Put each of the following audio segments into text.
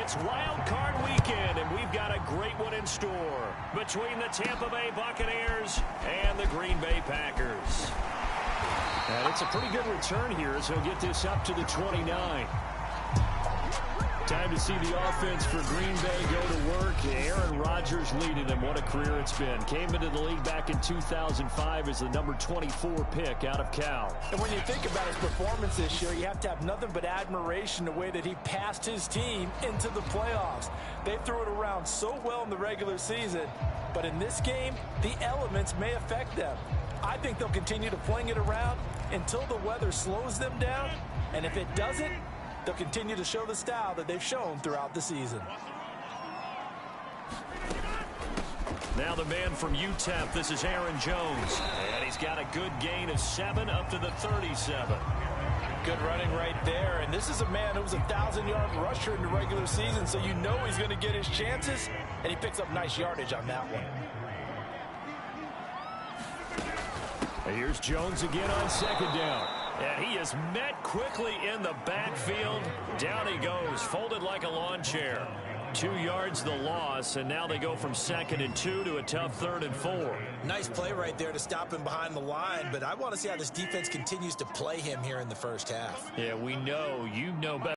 It's Wild Card Weekend, and we've got a great one in store between the Tampa Bay Buccaneers and the Green Bay Packers. And it's a pretty good return here as he'll get this up to the 29. Time to see the offense for Green Bay go to work. Aaron Rodgers leading them. What a career it's been. Came into the league back in 2005 as the number 24 pick out of Cal. And when you think about his performance this year, you have to have nothing but admiration the way that he passed his team into the playoffs. They threw it around so well in the regular season, but in this game, the elements may affect them. I think they'll continue to fling it around until the weather slows them down, and if it doesn't, they'll continue to show the style that they've shown throughout the season. Now the man from UTEP, this is Aaron Jones. And he's got a good gain of 7 up to the 37. Good running right there. And this is a man who was a 1,000-yard rusher in the regular season, so you know he's going to get his chances, and he picks up nice yardage on that one. And here's Jones again on second down. And he is met quickly in the backfield. Down he goes, folded like a lawn chair. 2 yards the loss, and now they go from 2nd and 2 to a tough 3rd and 4. Nice play right there to stop him behind the line, but I want to see how this defense continues to play him here in the first half. Yeah, we know. You know better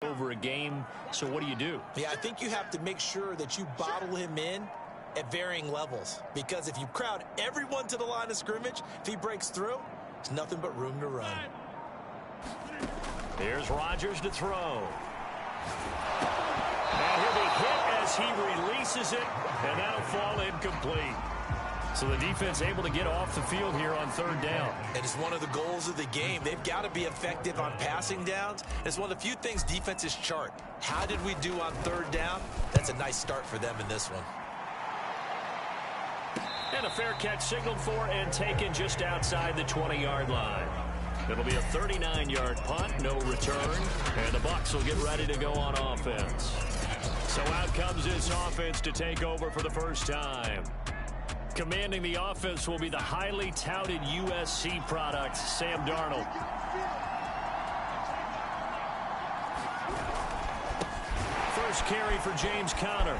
over a game, so what do? Yeah, I think you have to make sure that you bottle him in at varying levels, because if you crowd everyone to the line of scrimmage, if he breaks through, there's nothing but room to run. Here's Rodgers to throw. And he'll be hit as he releases it, and that'll fall incomplete. So the defense able to get off the field here on 3rd down. It is one of the goals of the game. They've got to be effective on passing downs. It's one of the few things defenses chart. How did we do on 3rd down? That's a nice start for them in this one. And a fair catch signaled for and taken just outside the 20-yard line. It'll be a 39-yard punt, no return, and the Bucs will get ready to go on offense. So out comes this offense to take over for the first time. Commanding the offense will be the highly touted USC product, Sam Darnold. First carry for James Conner.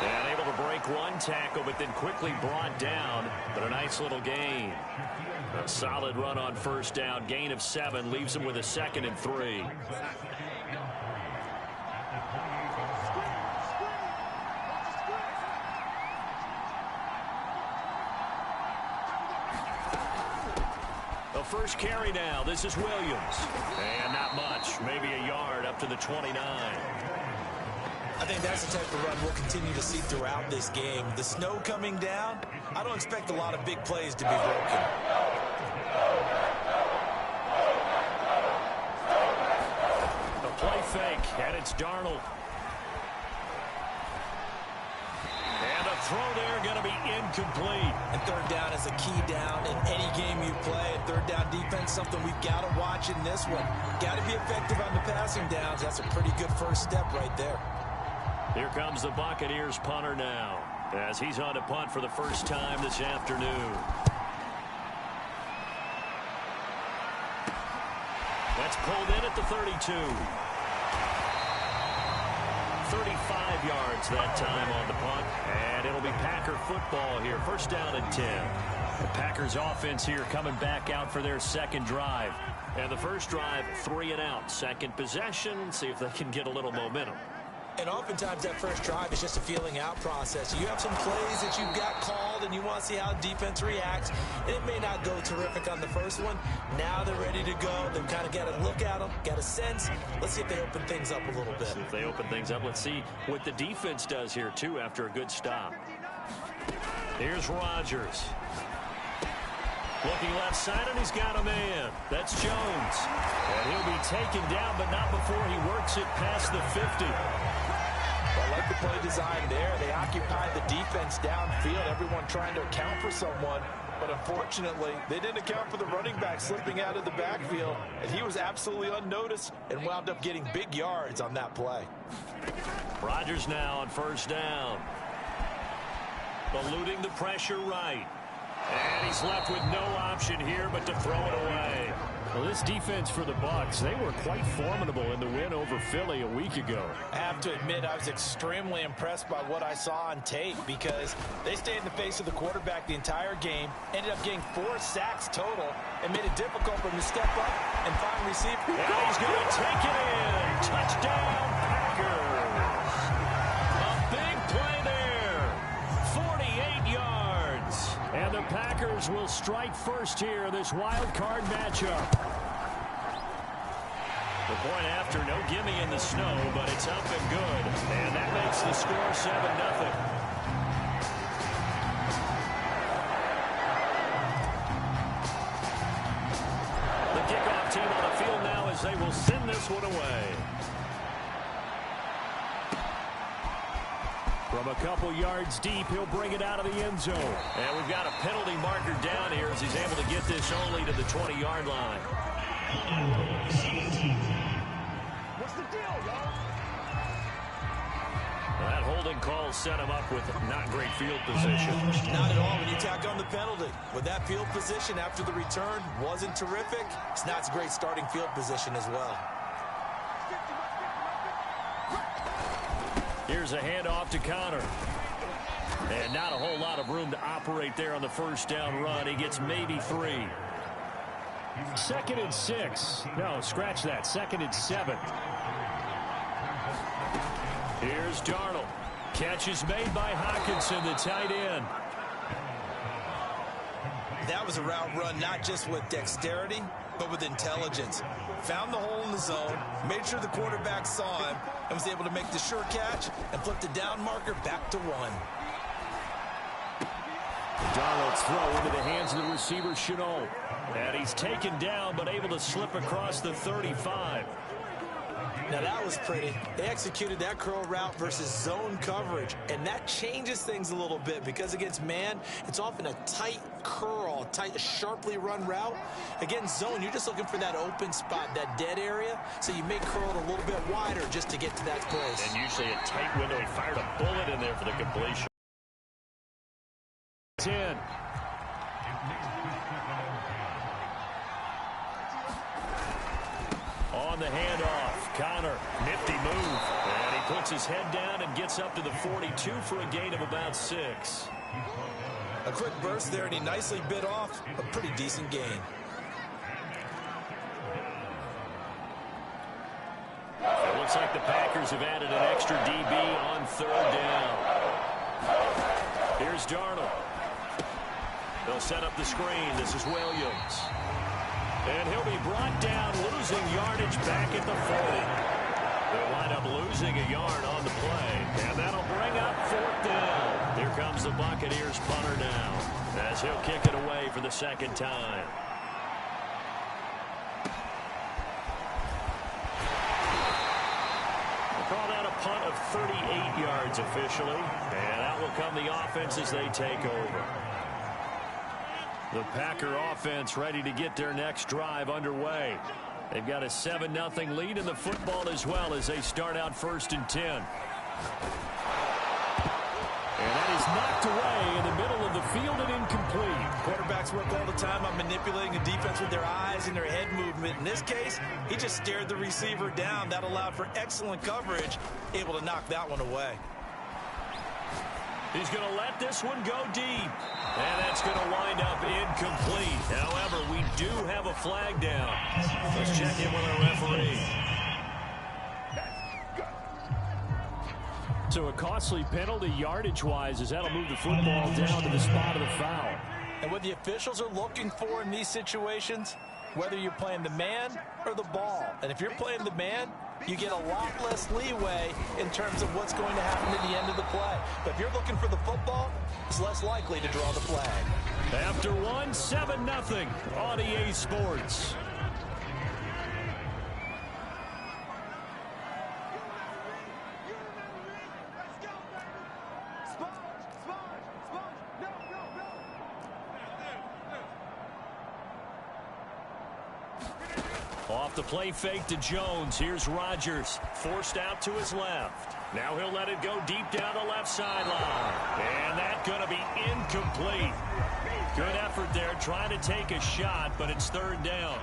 And able to break one tackle, but then quickly brought down. But a nice little gain. A solid run on 1st down. Gain of 7 leaves him with a 2nd and 3. The first carry now. This is Williams. And not much. Maybe a yard up to the 29. I think that's the type of run we'll continue to see throughout this game. The snow coming down, I don't expect a lot of big plays to be broken. The play fake, and it's Darnold. And a throw there going to be incomplete. And 3rd down is a key down in any game you play. 3rd down defense, something we've got to watch in this one. Got to be effective on the passing downs. That's a pretty good first step right there. Here comes the Buccaneers punter now, as he's on to punt for the first time this afternoon. That's pulled in at the 32. 35 yards that time on the punt, and it'll be Packer football here. 1st down and 10. The Packers offense here coming back out for their 2nd drive. And the first drive, 3 and out. 2nd possession, see if they can get a little momentum. And oftentimes that first drive is just a feeling out process. You have some plays that you've got called and you want to see how defense reacts. And it may not go terrific on the first one. Now they're ready to go. They've kind of got to look at them, got a sense. Let's see if they open things up a little bit. See if they open things up. Let's see what the defense does here, too, after a good stop. Here's Rodgers. Looking left side, and he's got a man. That's Jones. And he'll be taken down, but not before he works it past the 50. I like the play design there. They occupied the defense downfield, everyone trying to account for someone. But unfortunately, they didn't account for the running back slipping out of the backfield, and he was absolutely unnoticed and wound up getting big yards on that play. Rodgers now on 1st down. Eluding the pressure right. And he's left with no option here but to throw it away. Well, this defense for the Bucs, they were quite formidable in the win over Philly a week ago. I have to admit, I was extremely impressed by what I saw on tape because they stayed in the face of the quarterback the entire game, ended up getting 4 sacks total, and made it difficult for him to step up and find receiver. And he's going to take it in. Touchdown, Packers. A big play there. 48 yards. And the Packers will strike first here, this wild card matchup. The point after, no gimme in the snow, but it's up and good. And that makes the score 7-0. The kickoff team on the field now as they will send this one away. From a couple yards deep, he'll bring it out of the end zone. And we've got a penalty marker down here as he's able to get this only to the 20-yard line. What's the deal, y'all? That holding call set him up with not great field position. Not at all when you tack on the penalty. With that field position after the return wasn't terrific, it's not a great starting field position as well. Here's a handoff to Connor. And not a whole lot of room to operate there on the first down run. He gets maybe 3. 2nd and 6. No, scratch that. 2nd and 7. Here's Darnold. Catch is made by Hockenson, the tight end. That was a route run not just with dexterity, but with intelligence. Found the hole in the zone, made sure the quarterback saw him, and was able to make the sure catch and flip the down marker back to 1. Darnold's throw into the hands of the receiver, Chenault. And he's taken down, but able to slip across the 35. Now that was pretty. They executed that curl route versus zone coverage, and that changes things a little bit because against man, it's often a tight curl, tight, sharply run route. Against zone, you're just looking for that open spot, that dead area, so you may curl it a little bit wider just to get to that place. And usually a tight window. He fired a bullet in there for the completion. 10. On the handoff, Connor, nifty move. And he puts his head down and gets up to the 42 for a gain of about 6. A quick burst there, and he nicely bit off a pretty decent gain. It looks like the Packers have added an extra DB on 3rd down. Here's Darnold. They'll set up the screen. This is Williams. And he'll be brought down, losing yardage back at the 40. They'll wind up losing a yard on the play. And that'll bring up 4th down. Here comes the Buccaneers punter now, as he'll kick it away for the 2nd time. We'll call that a punt of 38 yards officially. And out will come the offense as they take over. The Packer offense ready to get their next drive underway. They've got a 7-0 lead in the football as well as they start out 1st and 10. And that is knocked away in the middle of the field and incomplete. Quarterbacks work all the time on manipulating a defense with their eyes and their head movement. In this case, he just stared the receiver down. That allowed for excellent coverage, able to knock that one away. He's going to let this one go deep. And that's going to wind up incomplete. However, we do have a flag down. Let's check in with our referee. So a costly penalty yardage-wise as that'll move the football down to the spot of the foul. And what the officials are looking for in these situations, whether you're playing the man or the ball. And if you're playing the man, you get a lot less leeway in terms of what's going to happen at the end of the play. But if you're looking for the football, it's less likely to draw the flag. After 1, 7-0 on EA Sports. Off the play fake to Jones. Here's Rodgers. Forced out to his left. Now he'll let it go deep down the left sideline. And that's going to be incomplete. Good effort there trying to take a shot, but it's 3rd down.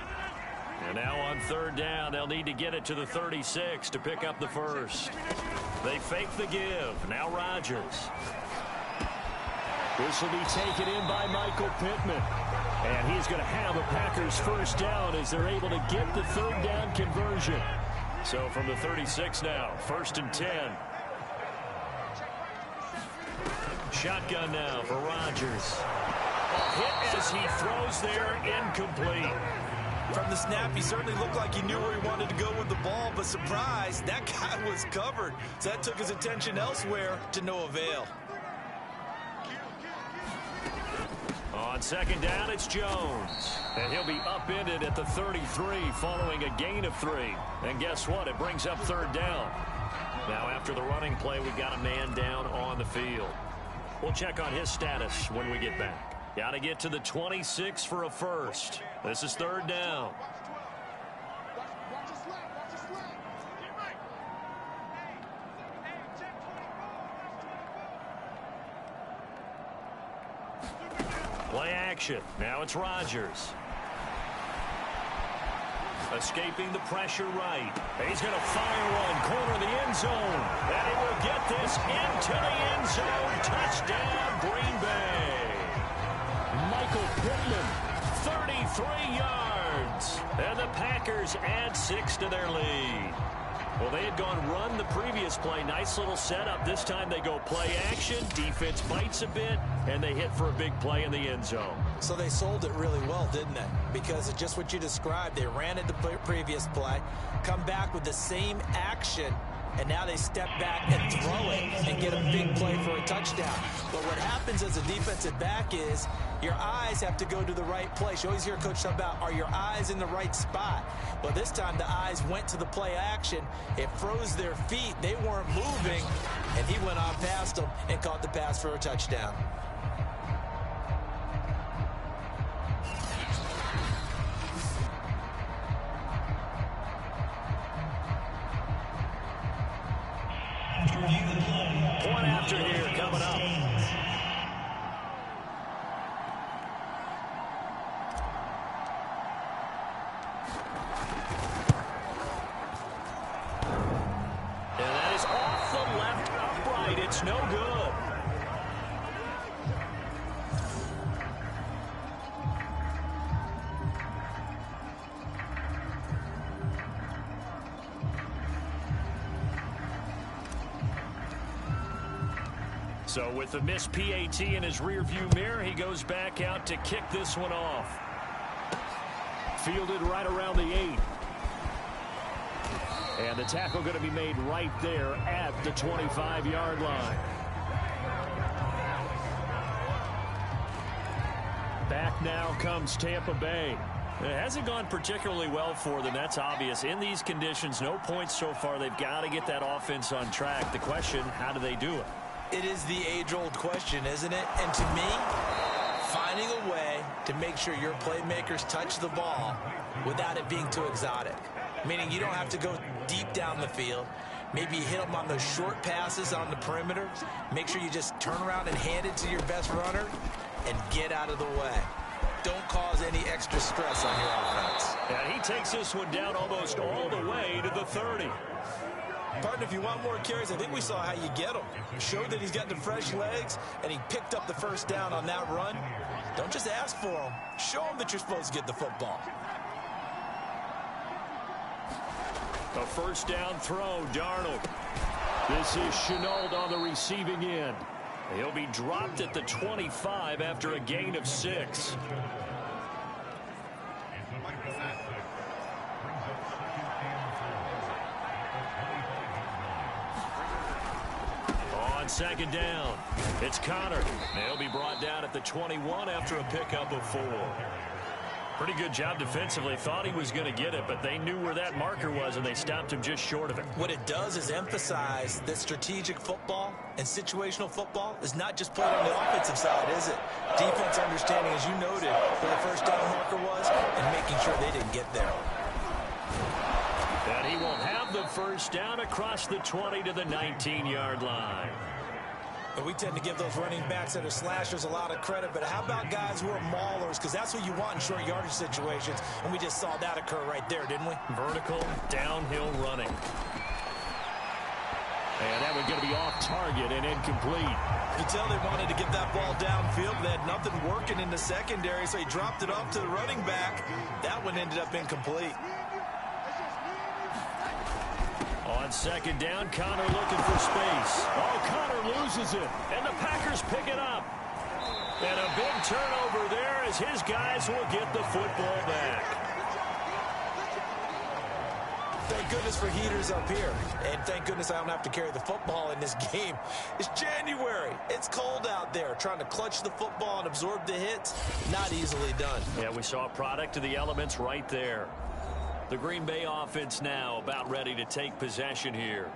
And now on third down, they'll need to get it to the 36 to pick up the first. They fake the give. Now Rodgers. This will be taken in by Michael Pittman. And he's going to have a Packers first down as they're able to get the third down conversion. So from the 36 now, 1st and 10. Shotgun now for Rodgers. Hit as he throws there, incomplete. From the snap, he certainly looked like he knew where he wanted to go with the ball, but surprise, that guy was covered. So that took his attention elsewhere to no avail. On second down, it's Jones. And he'll be upended at the 33 following a gain of 3. And guess what? It brings up third down. Now after the running play, we've got a man down on the field. We'll check on his status when we get back. Got to get to the 26 for a first. This is third down. Play action. Now it's Rodgers. Escaping the pressure right. He's going to fire one. Corner of the end zone. And he will get this into the end zone. Touchdown, Green Bay. Michael Pittman, 33 yards. And the Packers add 6 to their lead. Well, they had gone run the previous play. Nice little setup. This time they go play action. Defense bites a bit, and they hit for a big play in the end zone. So they sold it really well, didn't they? Because it's just what you described. They ran it the previous play, come back with the same action, and now they step back and throw it and get a big play for a touchdown. But what happens as a defensive back is your eyes have to go to the right place. You always hear Coach talk about, are your eyes in the right spot? Well, this time the eyes went to the play action. It froze their feet. They weren't moving, and he went on past them and caught the pass for a touchdown. Point after here coming up. And that is off the left upright. It's no good. So with the missed PAT in his rearview mirror, he goes back out to kick this one off. Fielded right around the 8. And the tackle going to be made right there at the 25-yard line. Back now comes Tampa Bay. It hasn't gone particularly well for them. That's obvious. In these conditions, no points so far. They've got to get that offense on track. The question, how do they do it? It is the age-old question, isn't it? And to me, finding a way to make sure your playmakers touch the ball without it being too exotic. Meaning you don't have to go deep down the field. Maybe you hit them on those short passes on the perimeter. Make sure you just turn around and hand it to your best runner and get out of the way. Don't cause any extra stress on your offense. And he takes this one down almost all the way to the 30. Partner, if you want more carries, I think we saw how you get him. Showed that he's got the fresh legs, and he picked up the first down on that run. Don't just ask for him. Show him that you're supposed to get the football. A first down throw, Darnold. This is Chenault on the receiving end. He'll be dropped at the 25 after a gain of 6. On second down, it's Connor. He'll be brought down at the 21 after a pickup of 4. Pretty good job defensively. Thought he was going to get it, but they knew where that marker was, and they stopped him just short of it. What it does is emphasize that strategic football and situational football is not just played on the offensive side, is it? Defense understanding, as you noted, where the first down marker was and making sure they didn't get there. And he will have the first down across the 20 to the 19-yard line. And we tend to give those running backs that are slashers a lot of credit, but how about guys who are maulers? Because that's what you want in short yardage situations, and we just saw that occur right there, didn't we? Vertical, downhill running. And that one's going to be off target and incomplete. You could tell they wanted to get that ball downfield. They had nothing working in the secondary, so he dropped it off to the running back. That one ended up incomplete. On second down, Connor looking for space. Oh, Connor loses it, and the Packers pick it up. And a big turnover there as his guys will get the football back. Thank goodness for heaters up here. And thank goodness I don't have to carry the football in this game. It's January. It's cold out there. Trying to clutch the football and absorb the hits, not easily done. Yeah, we saw a product of the elements right there. The Green Bay offense now about ready to take possession here.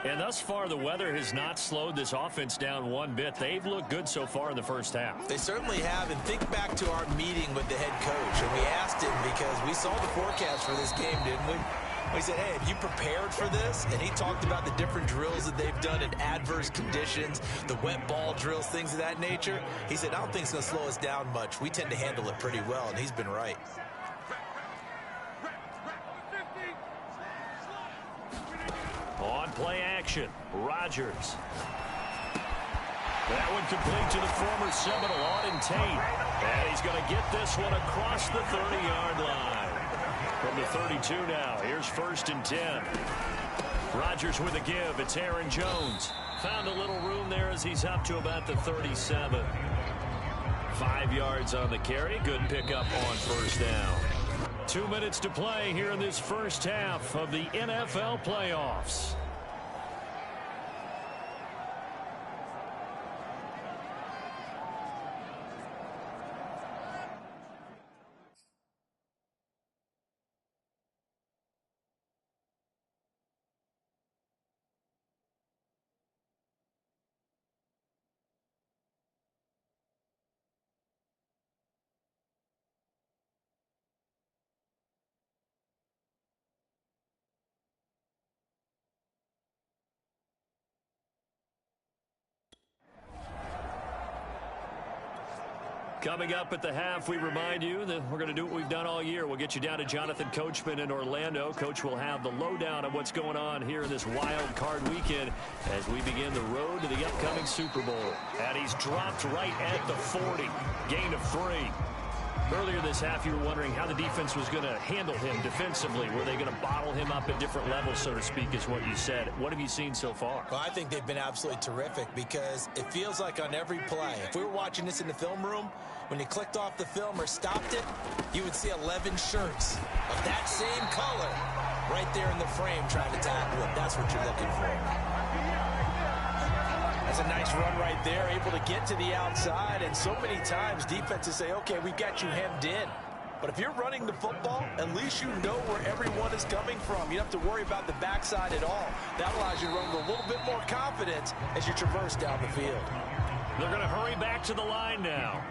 And thus far, the weather has not slowed this offense down one bit. They've looked good so far in the first half. They certainly have. And think back to our meeting with the head coach. And we asked him because we saw the forecast for this game, didn't we? We said, hey, have you prepared for this? And he talked about the different drills that they've done in adverse conditions, the wet ball drills, things of that nature. He said, I don't think it's going to slow us down much. We tend to handle it pretty well, and he's been right. On play action, Rodgers. That one complete to the former Seminole, Auden Tate. And he's going to get this one across the 30-yard line. From the 32 now, here's 1st and 10. Rodgers with a give. It's Aaron Jones. Found a little room there as he's up to about the 37. 5 yards on the carry. Good pickup on 1st down. 2 minutes to play here in this first half of the NFL playoffs. Coming up at the half, we remind you that we're going to do what we've done all year. We'll get you down to Jonathan Coachman in Orlando. Coach will have the lowdown on what's going on here in this wild card weekend as we begin the road to the upcoming Super Bowl. And he's dropped right at the 40. Gain of 3. Earlier this half, you were wondering how the defense was going to handle him defensively. Were they going to bottle him up at different levels, so to speak, is what you said. What have you seen so far? Well, I think they've been absolutely terrific because it feels like on every play, if we were watching this in the film room, when you clicked off the film or stopped it, you would see 11 shirts of that same color right there in the frame trying to tackle it. That's what you're looking for. That's a nice run right there, able to get to the outside. And so many times defenses say, okay, we got you hemmed in. But if you're running the football, at least you know where everyone is coming from. You don't have to worry about the backside at all. That allows you to run with a little bit more confidence as you traverse down the field. They're going to hurry back to the line now.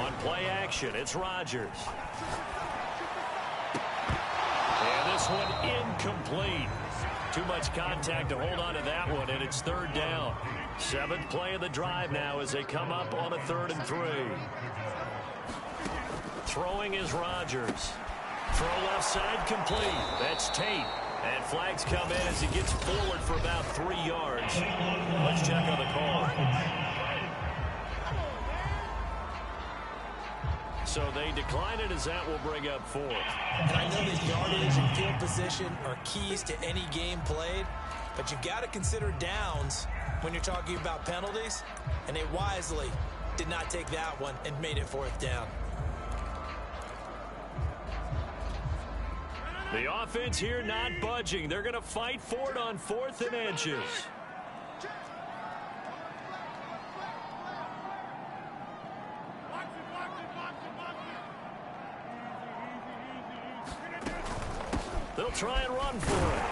On play action, it's Rodgers. And this one incomplete. Too much contact to hold on to that one, and it's 3rd down. 7th play of the drive now as they come up on a 3rd and 3. Throwing is Rodgers. Throw left side complete. That's Tate. And flags come in as he gets forward for about 3 yards. Let's check on the call. So they decline it as that will bring up 4th. And I know that yardage and field position are keys to any game played, but you've got to consider downs when you're talking about penalties, and they wisely did not take that one and made it 4th down. The offense here not budging. They're going to fight for it on 4th and inches. They'll try and run for it.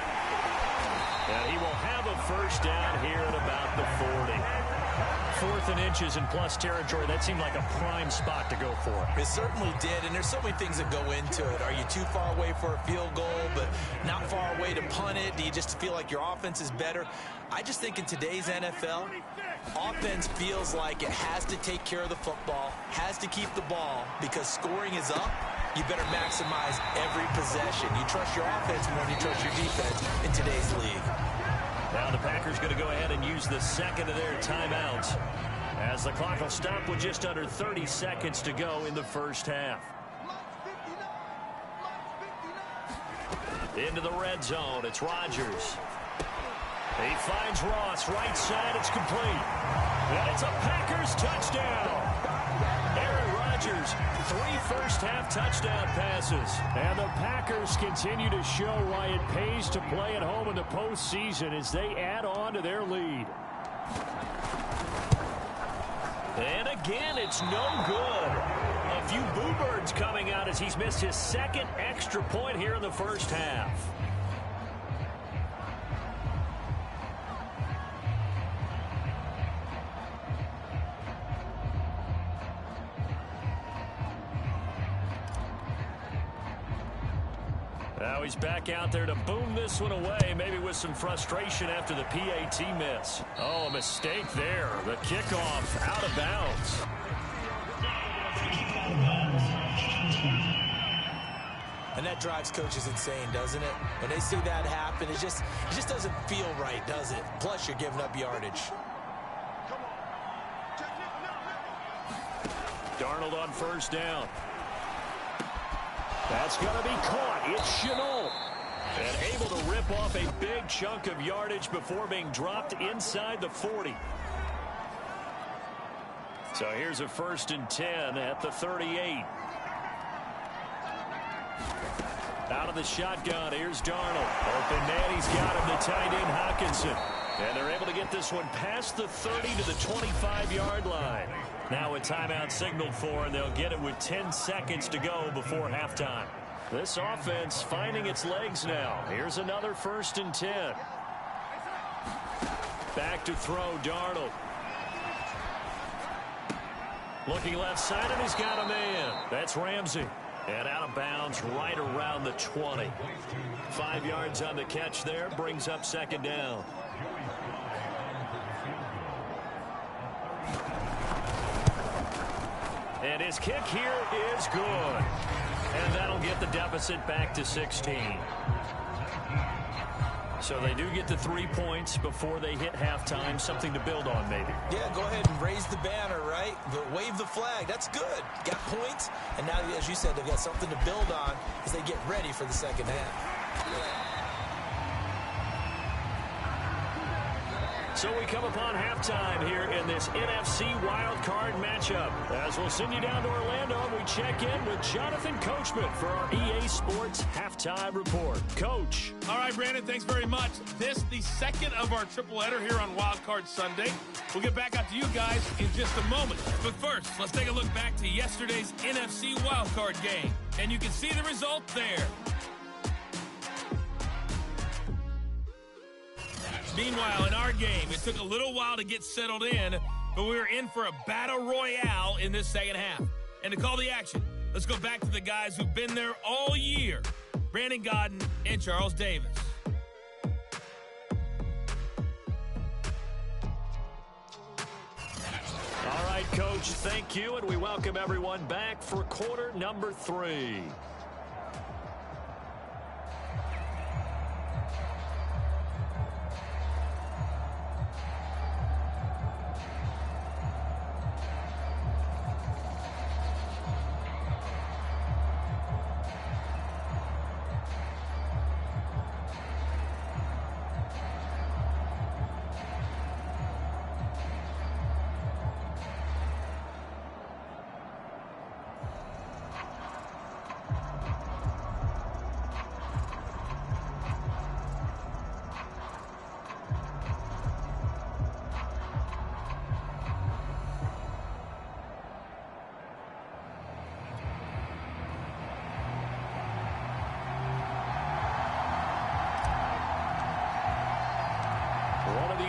And he will have a 1st down here at about the 40. 4th and inches in plus territory. That seemed like a prime spot to go for. It certainly did, and there's so many things that go into it. Are you too far away for a field goal, but not far away to punt it? Do you just feel like your offense is better? I just think in today's NFL, offense feels like it has to take care of the football, has to keep the ball, because scoring is up. You better maximize every possession. You trust your offense more than you trust your defense in today's league. Now the Packers going to go ahead and use the second of their timeouts, as the clock will stop with just under 30 seconds to go in the first half. Into the red zone, it's Rodgers. He finds Ross, right side, it's complete. And it's a Packers touchdown. Aaron Rodgers, 3 first-half touchdown passes. And the Packers continue to show why it pays to play at home in the postseason as they add on to their lead. And again, it's no good. A few boo birds coming out as he's missed his second extra point here in the first half. Now he's back out there to boom this one away, maybe with some frustration after the PAT miss. Oh, a mistake there. The kickoff out of bounds. And that drives coaches insane, doesn't it? When they see that happen, it just doesn't feel right, does it? Plus, you're giving up yardage. Darnold on first down. That's going to be caught. It's Chenault. And able to rip off a big chunk of yardage before being dropped inside the 40. So here's a 1st and 10 at the 38. Out of the shotgun, here's Darnold. Open man, he's got him, the tight end Hockenson. And they're able to get this one past the 30 to the 25-yard line. Now a timeout signaled for, and they'll get it with 10 seconds to go before halftime. This offense finding its legs now. Here's another 1st and 10. Back to throw, Darnold. Looking left side, and he's got a man. That's Ramsey. And out of bounds right around the 20. 5 yards on the catch there, brings up 2nd down. And his kick here is good. And that'll get the deficit back to 16. So they do get the 3 points before they hit halftime. Something to build on, maybe. Yeah, go ahead and raise the banner, right? Wave the flag. That's good. Got points. And now, as you said, they've got something to build on as they get ready for the second half. So we come upon halftime here in this NFC wildcard matchup. As we'll send you down to Orlando, and we check in with Jonathan Coachman for our EA Sports Halftime Report. Coach. All right, Brandon, thanks very much. This, the second of our triple header here on Wildcard Sunday. We'll get back out to you guys in just a moment. But first, let's take a look back to yesterday's NFC wildcard game. And you can see the result there. Meanwhile, in our game, it took a little while to get settled in, but we were in for a battle royale in this second half. And to call the action, let's go back to the guys who've been there all year, Brandon Godden and Charles Davis. All right, Coach, thank you, and we welcome everyone back for quarter number 3.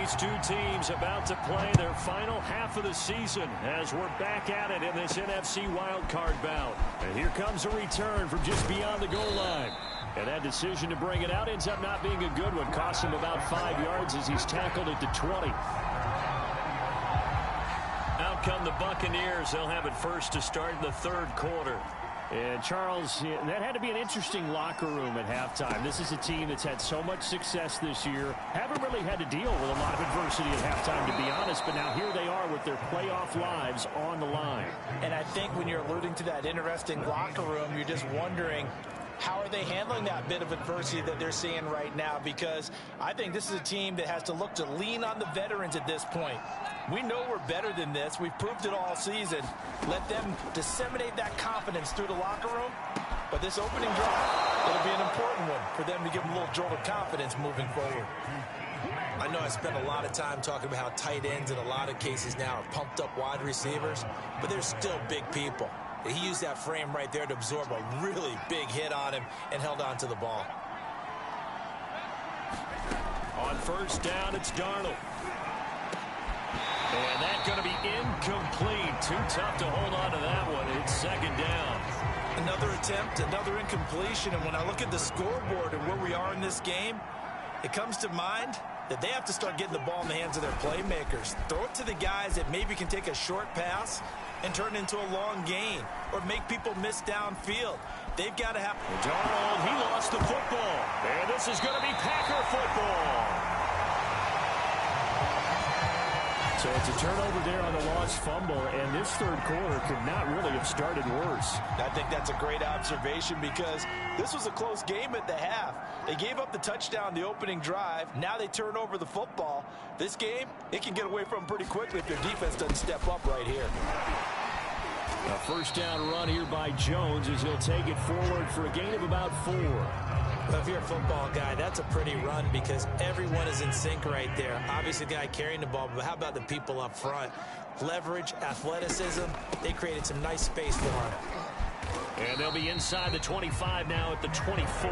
These two teams about to play their final half of the season as we're back at it in this NFC wildcard bout. And here comes a return from just beyond the goal line. And that decision to bring it out ends up not being a good one. Cost him about 5 yards as he's tackled at the 20. Out come the Buccaneers. They'll have it first to start in the third quarter. And, Charles, that had to be an interesting locker room at halftime. This is a team that's had so much success this year. Haven't really had to deal with a lot of adversity at halftime, to be honest. But now here they are with their playoff lives on the line. And I think when you're alluding to that interesting locker room, you're just wondering, how are they handling that bit of adversity that they're seeing right now? Because I think this is a team that has to look to lean on the veterans at this point. We know we're better than this. We've proved it all season. Let them disseminate that confidence through the locker room. But this opening drive, it'll be an important one for them to give them a little jolt of confidence moving forward. I know I spent a lot of time talking about how tight ends in a lot of cases now are pumped up wide receivers, but they're still big people. He used that frame right there to absorb a really big hit on him and held on to the ball. On first down, it's Darnold. And that's going to be incomplete. Too tough to hold on to that one. It's second down. Another attempt, another incompletion. And when I look at the scoreboard and where we are in this game, it comes to mind that they have to start getting the ball in the hands of their playmakers. Throw it to the guys that maybe can take a short pass and turn it into a long gain or make people miss downfield. They've got to have... Darnold, he lost the football. And this is going to be Packer football. So it's a turnover there on the lost fumble, and this third quarter could not really have started worse. I think that's a great observation because this was a close game at the half. They gave up the touchdown the opening drive. Now they turn over the football. This game, it can get away from them pretty quickly if their defense doesn't step up right here. A first down run here by Jones as he'll take it forward for a gain of about 4. Well, if you're a football guy, that's a pretty run because everyone is in sync right there. Obviously, the guy carrying the ball, but how about the people up front? Leverage, athleticism, they created some nice space for him. And they'll be inside the 25 now at the 24.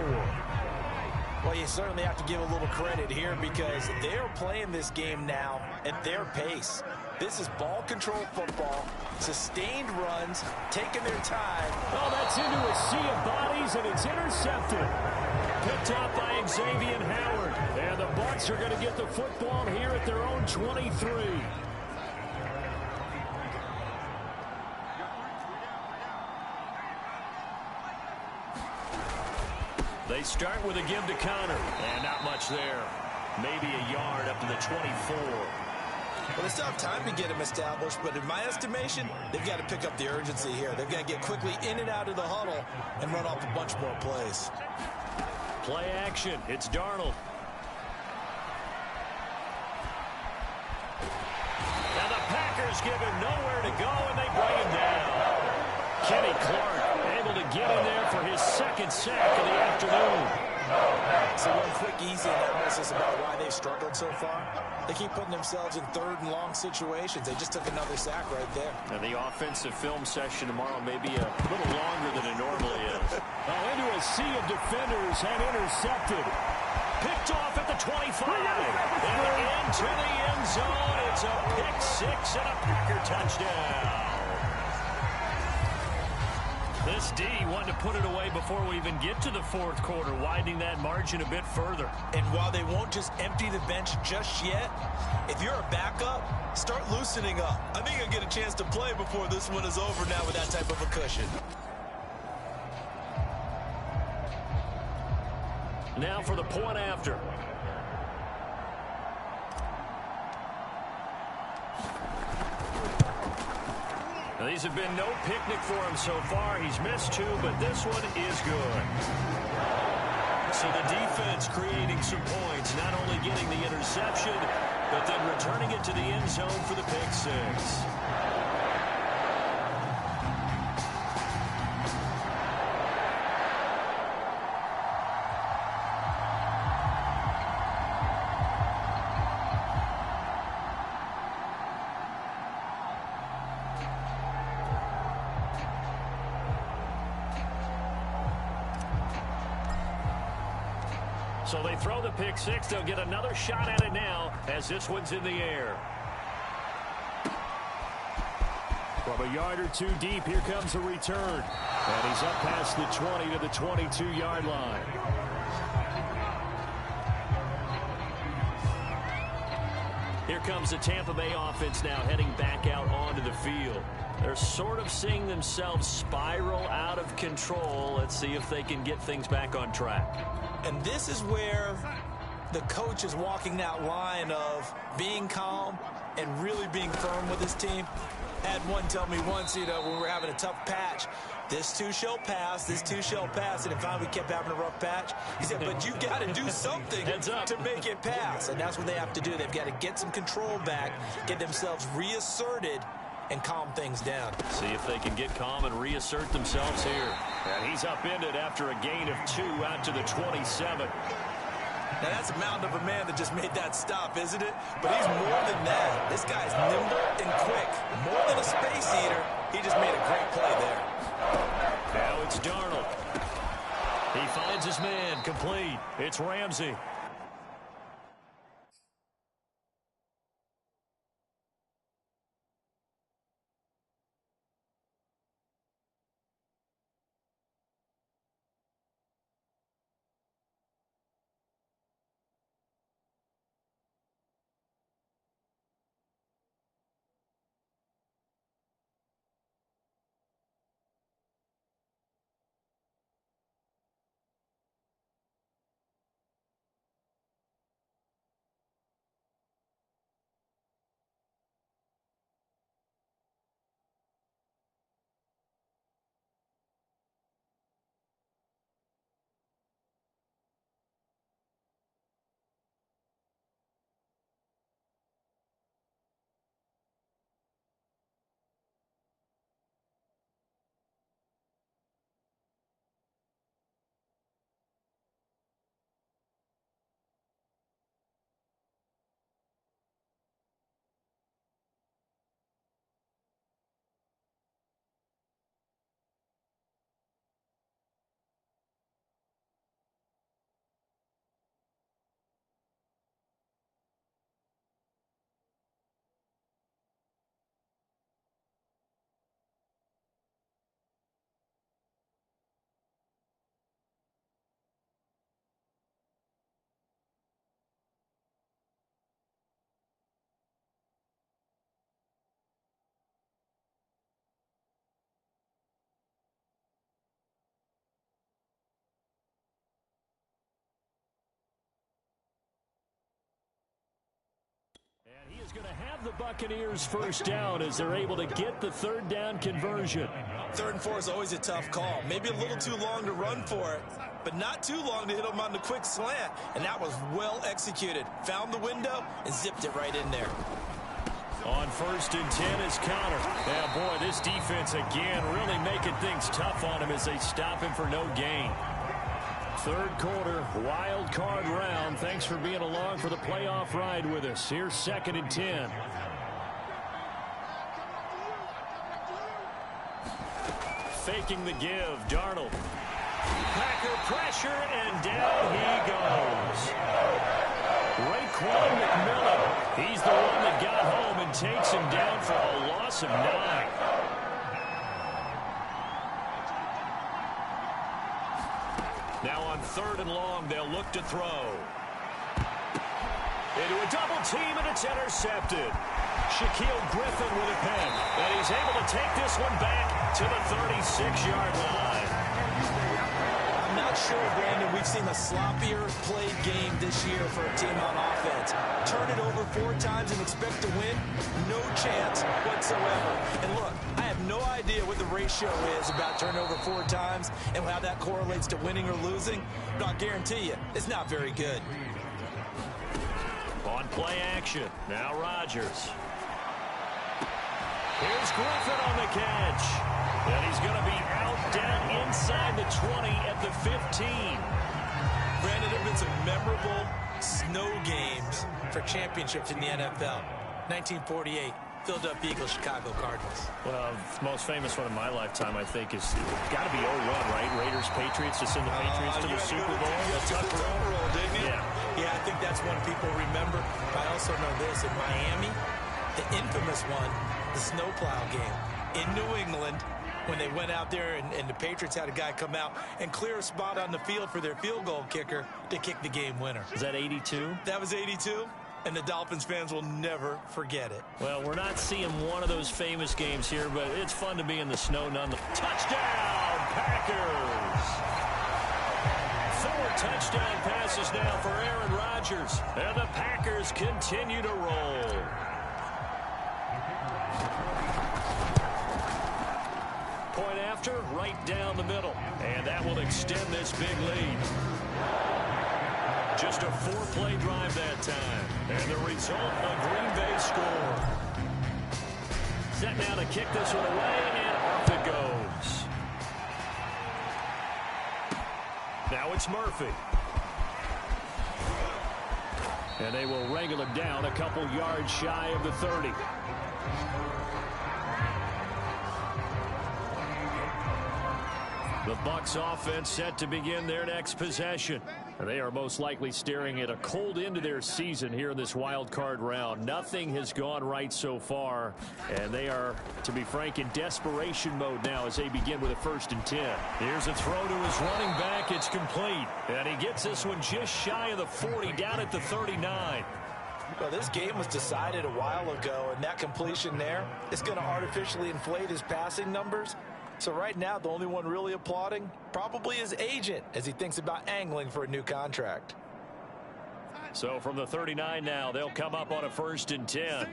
Well, you certainly have to give a little credit here because they're playing this game now at their pace. This is ball control football, sustained runs, taking their time. Oh, that's into a sea of bodies, and it's intercepted. Picked off by Xavier Howard. And the Bucs are going to get the football here at their own 23. They start with a give to Connor, and not much there. Maybe a yard up to the 24. Well, they still have time to get him established, but in my estimation, they've got to pick up the urgency here. They've got to get quickly in and out of the huddle and run off a bunch more plays. Play action. It's Darnold. And the Packers give him nowhere to go, and they bring him down. Kenny Clark able to get in there for his second sack of the afternoon. So one quick, easy analysis about why they've struggled so far. They keep putting themselves in third and long situations. They just took another sack right there. And the offensive film session tomorrow may be a little longer than it normally is. Into a sea of defenders and intercepted. Picked off at the 25. And into the end zone. It's a pick six and a Packer touchdown. This D wanted to put it away before we even get to the fourth quarter, widening that margin a bit further. And while they won't just empty the bench just yet, if you're a backup, start loosening up. I think you'll get a chance to play before this one is over now with that type of a cushion. Now for the point after. Now, these have been no picnic for him so far. He's missed 2, but this one is good. So the defense creating some points, not only getting the interception, but then returning it to the end zone for the pick six. So they throw the pick six. They'll get another shot at it now as this one's in the air. From a yard or two deep, here comes a return. And he's up past the 20 to the 22-yard line. Here comes the Tampa Bay offense now heading back out onto the field. They're sort of seeing themselves spiral out of control. Let's see if they can get things back on track. And this is where the coach is walking that line of being calm and really being firm with his team. I had one tell me once, when we were having a tough patch, this too shall pass, this too shall pass. And finally we kept having a rough patch. He said, but you got to do something to make it pass. And that's what they have to do. They've got to get some control back, get themselves reasserted, and calm things down. See if they can get calm and reassert themselves here. And he's upended after a gain of 2 out to the 27. Now, that's a mountain of a man that just made that stop, isn't it? But he's more than that. This guy's nimble and quick. More than a space eater, he just made a great play there. Now it's Darnold. He finds his man, complete. It's Ramsey. And he is going to have the Buccaneers first down as they're able to get the third down conversion. 3rd and 4 is always a tough call. Maybe a little too long to run for it, but not too long to hit him on the quick slant. And that was well executed. Found the window and zipped it right in there. On 1st and 10 is Connor. Yeah, boy, this defense again really making things tough on him as they stop him for no gain. 3rd quarter, wild card round. Thanks for being along for the playoff ride with us. Here's 2nd and 10. Faking the give, Darnold. Packer pressure, and down he goes. Raekwon McMillan. He's the one that got home and takes him down for a loss of 9. Now on 3rd and long, they'll look to throw. Into a double team, and it's intercepted. Shaquille Griffin with a pick, and he's able to take this one back to the 36-yard line. I'm not sure, Brandon, we've seen a sloppier played game this year for a team on offense. Turn it over 4 times and expect to win? No chance whatsoever. And look, I have no idea what the ratio is about turnover 4 times and how that correlates to winning or losing, but I'll guarantee you, it's not very good. On play action, now Rodgers. Here's Griffin on the catch. And he's going to be out down inside the 20 at the 15. Brandon, there have been some memorable snow games for championships in the NFL. 1948, Philadelphia Eagles, Chicago Cardinals. Well, the most famous one in my lifetime, I think, is got to be 0-1, right? Raiders, Patriots, to send the Patriots to the Super Bowl. The Tucker roll, didn't you? Yeah. Yeah, I think that's one people remember. I also know this. In Miami, the infamous one, the snowplow game. In New England, when they went out there and the Patriots had a guy come out and clear a spot on the field for their field goal kicker to kick the game winner. Is that 82? That was 82. And the Dolphins fans will never forget it. Well, we're not seeing one of those famous games here, but it's fun to be in the snow nonetheless. Touchdown, Packers! 4 touchdown passes now for Aaron Rodgers. And the Packers continue to roll. Point after, right down the middle. And that will extend this big lead. Just a 4-play drive that time. And the result, a Green Bay score. Set now to kick this one away, and off it goes. Now it's Murphy. And they will wrangle him down a couple yards shy of the 30. The Bucs offense set to begin their next possession. They are most likely staring at a cold end to their season here in this wild card round. Nothing has gone right so far, and they are, to be frank, in desperation mode now as they begin with a 1st and 10. Here's a throw to his running back. It's complete, and he gets this one just shy of the 40, down at the 39. Well, this game was decided a while ago, and that completion there is going to artificially inflate his passing numbers. So right now, the only one really applauding probably his agent as he thinks about angling for a new contract. So from the 39 now, they'll come up on a 1st and 10.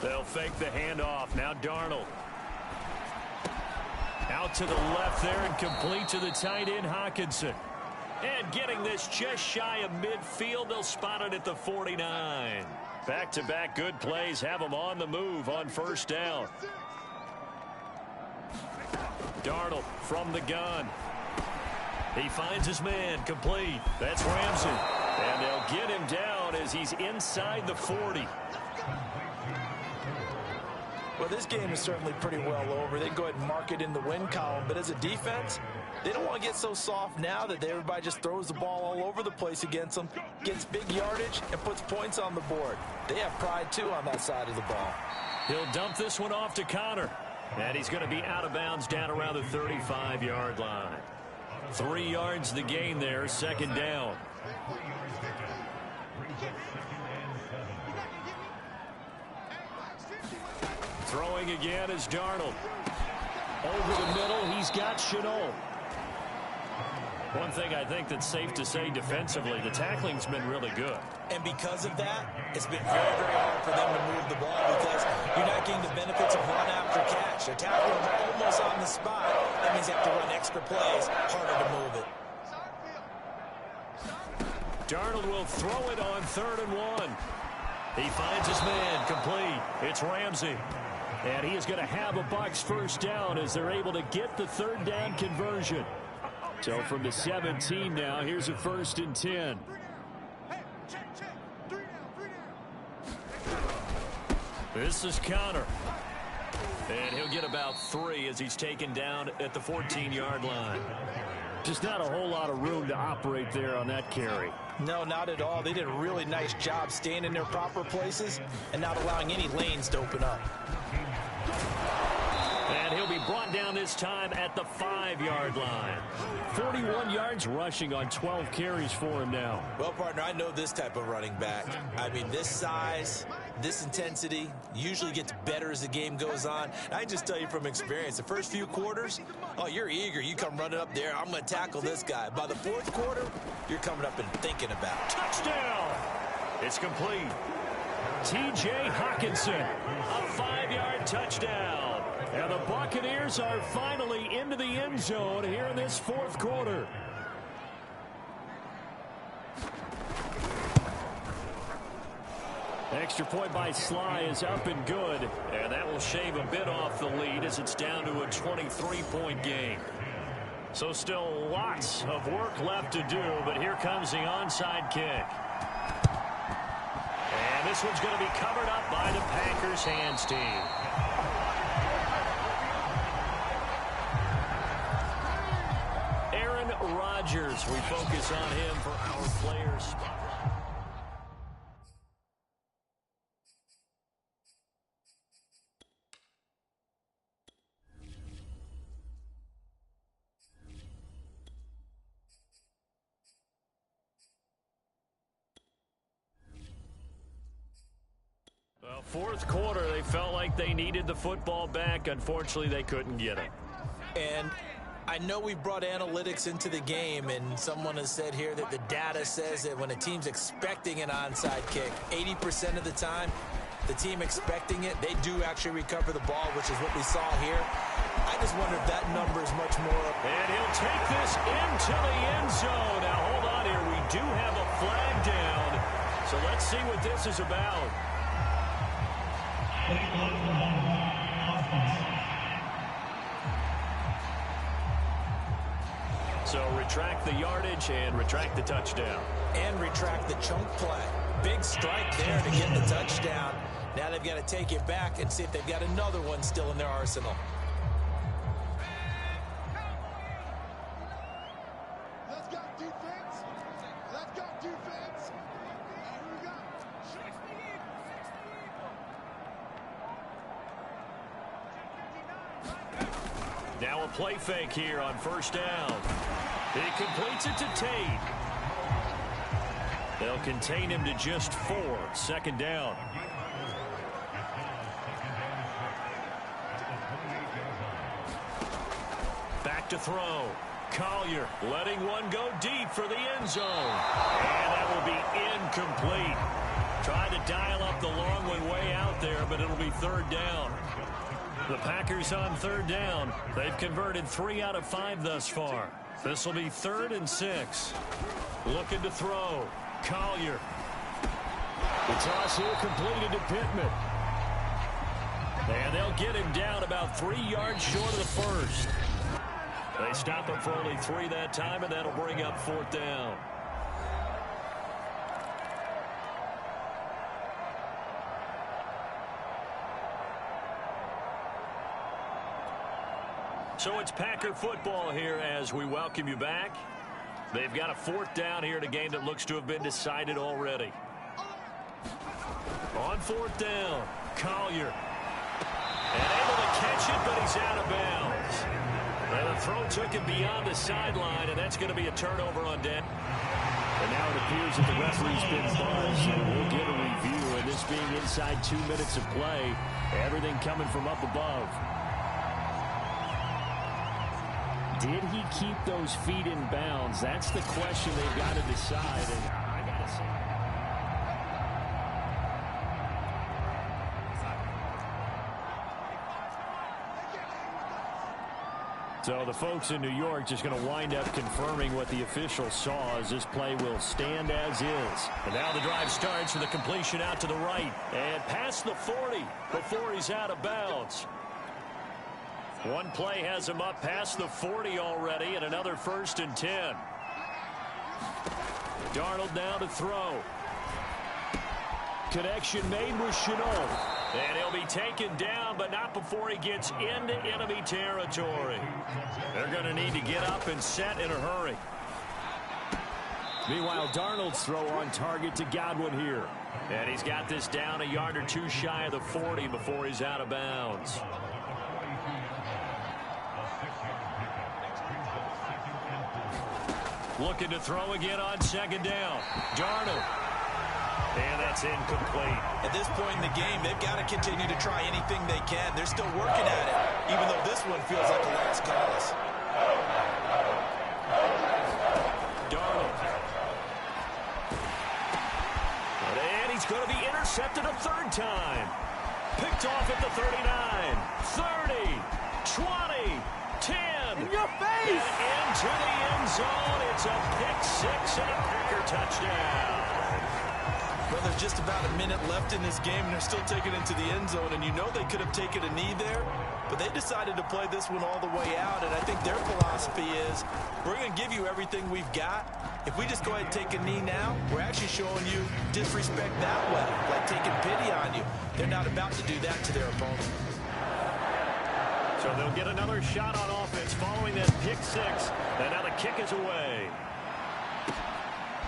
They'll fake the handoff. Now Darnold. Out to the left there and complete to the tight end, Hockenson. And getting this just shy of midfield, they'll spot it at the 49. Back-to-back good plays have them on the move on 1st down. Darnold from the gun. He finds his man, complete. That's Ramsey. And they'll get him down as he's inside the 40. Well, this game is certainly pretty well over. They can go ahead and mark it in the win column. But as a defense, they don't want to get so soft now that everybody just throws the ball all over the place against them, gets big yardage, and puts points on the board. They have pride, too, on that side of the ball. He'll dump this one off to Connor. And he's going to be out of bounds down around the 35-yard line. 3 yards the gain there, 2nd down. Throwing again is Darnold. Over the middle, he's got Shenault. One thing I think that's safe to say defensively, the tackling's been really good. And because of that, it's been very, very hard for them to move the ball because you're not getting the benefits of run after catch. They're tackling almost on the spot. That means they have to run extra plays, harder to move it. Darnold will throw it on 3rd and 1. He finds his man, complete. It's Ramsey. And he is going to have a Bucs 1st down as they're able to get the 3rd down conversion. So from the 17 now, here's a 1st and 10. This is Connor. And he'll get about 3 as he's taken down at the 14-yard line. Just not a whole lot of room to operate there on that carry. No, not at all. They did a really nice job staying in their proper places and not allowing any lanes to open up. And he'll be brought down this time at the 5-yard line. 41 yards rushing on 12 carries for him now. Well, partner, I know this type of running back. I mean, this size, this intensity usually gets better as the game goes on. I can just tell you from experience, the first few quarters, oh, you're eager. You come running up there, I'm going to tackle this guy. By the 4th quarter, you're coming up and thinking about it. Touchdown! It's complete. T.J. Hockenson, a 5-yard touchdown. And the Buccaneers are finally into the end zone here in this 4th quarter. Extra point by Sly is up and good. And that will shave a bit off the lead as it's down to a 23-point game. So still lots of work left to do, but here comes the onside kick. And this one's going to be covered up by the Packers hands team. Aaron Rodgers, we focus on him for our players spot. Well, fourth quarter, they felt like they needed the football back. Unfortunately, they couldn't get it. And I know we brought analytics into the game, and someone has said here that the data says that when a team's expecting an onside kick, 80% of the time, the team expecting it, they do actually recover the ball, which is what we saw here. I just wonder if that number is much more. And he'll take this into the end zone. Now, hold on here. We do have a flag down. So let's see what this is about. So retract the yardage and retract the touchdown. And retract the chunk play. Big strike there to get the touchdown. Now they've got to take it back and see if they've got another one still in their arsenal. Let's go defense. Let's go defense. Here we go. Now a play fake here on first down. He completes it to Tate. They'll contain him to just 4. Second down. Back to throw. Collier letting one go deep for the end zone. And that will be incomplete. Tried to dial up the long one way out there, but it'll be third down. The Packers on third down. They've converted 3 out of 5 thus far. This will be 3rd and 6. Looking to throw. Collier. The toss here completed to Pittman. And they'll get him down about 3 yards short of the first. They stop him for only 3 that time, and that'll bring up 4th down. So it's Packer football here as we welcome you back. They've got a 4th down here in a game that looks to have been decided already. On 4th down, Collier. And able to catch it, but he's out of bounds. And the throw took him beyond the sideline, and that's going to be a turnover on down. And now it appears that the referee's been buzzed, and we'll get a review. And this being inside 2 minutes of play, everything coming from up above. Did he keep those feet in bounds? That's the question they've got to decide. And I got to say. So the folks in New York just going to wind up confirming what the official saw as this play will stand as is. And now the drive starts with a completion out to the right and past the 40 before he's out of bounds. One play has him up past the 40 already, and another 1st and 10. Darnold now to throw. Connection made with Chenault. And he'll be taken down, but not before he gets into enemy territory. They're going to need to get up and set in a hurry. Meanwhile, Darnold's throw on target to Godwin here. And he's got this down a yard or 2 shy of the 40 before he's out of bounds. Looking to throw again on 2nd down. Darnold. And that's incomplete. At this point in the game, they've got to continue to try anything they can. They're still working at it, even though this one feels like a lost cause. Darnold. And he's going to be intercepted a 3rd time. Picked off at the 39, 30, 20, 10. In your face! And into the end zone. It's a pick 6 and a Packer touchdown. Well, there's just about a minute left in this game, and they're still taking it into the end zone. And you know they could have taken a knee there, but they decided to play this one all the way out. And I think their philosophy is, we're going to give you everything we've got, If we just go ahead and take a knee now, we're actually showing you disrespect that way, like taking pity on you. They're not about to do that to their opponent. So they'll get another shot on offense following that pick six. And now the kick is away.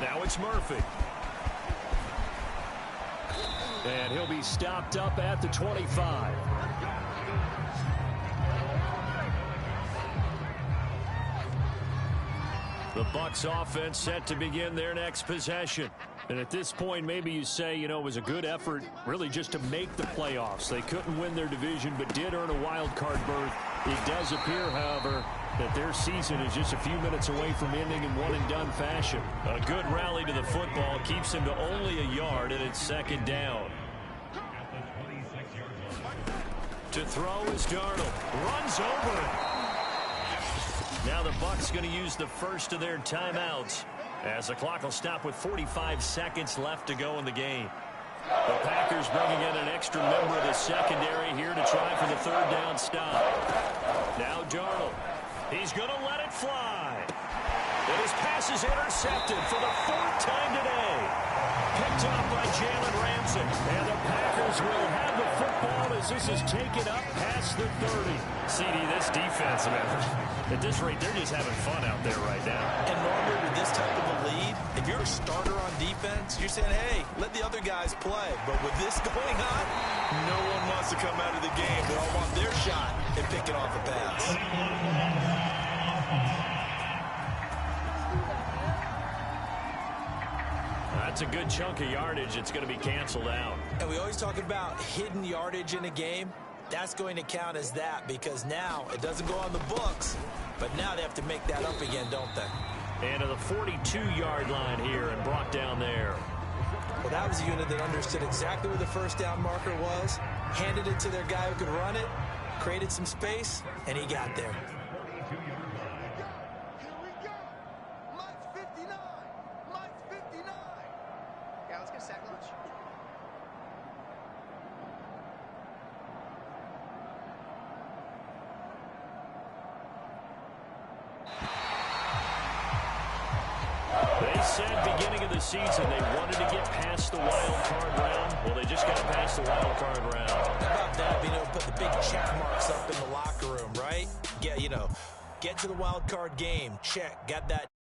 Now it's Murphy. And he'll be stopped up at the 25. The Bucs offense set to begin their next possession. And at this point, maybe you say, you know, it was a good effort really just to make the playoffs. They couldn't win their division but did earn a wild card berth. It does appear, however, that their season is just a few minutes away from ending in one-and-done fashion. A good rally to the football keeps them to only a yard, and it's second down. To throw is Darnold. Runs over it. Now the Bucs going to use the first of their timeouts as the clock will stop with 45 seconds left to go in the game. The Packers bringing in an extra member of the secondary here to try for the third down stop. Now Darnold. He's going to let it fly. And his pass is intercepted for the fourth time today. Picked up by Jalen Ramsey. And the Packers will have the football as this is taken up past the 30. CD, this defense, man, at this rate, they're just having fun out there right now. And normally with this type of a lead, if you're a starter on defense, you're saying, hey, let the other guys play. But with this going on, no one wants to come out of the game. They all want their shot and pick it off a pass. That's a good chunk of yardage. It's going to be canceled out. And we always talk about hidden yardage in a game. That's going to count as that because now it doesn't go on the books, but now they have to make that up again, don't they? And to the 42-yard line here and brought down there. Well, that was a unit that understood exactly where the first down marker was, handed it to their guy who could run it, created some space, and he got there. Season they wanted to get past the wild card round. Well, they just got past the wild card round. How about that? Being able to put the big check marks up in the locker room, right? Yeah, you know, get to the wild card game. Check. Got that.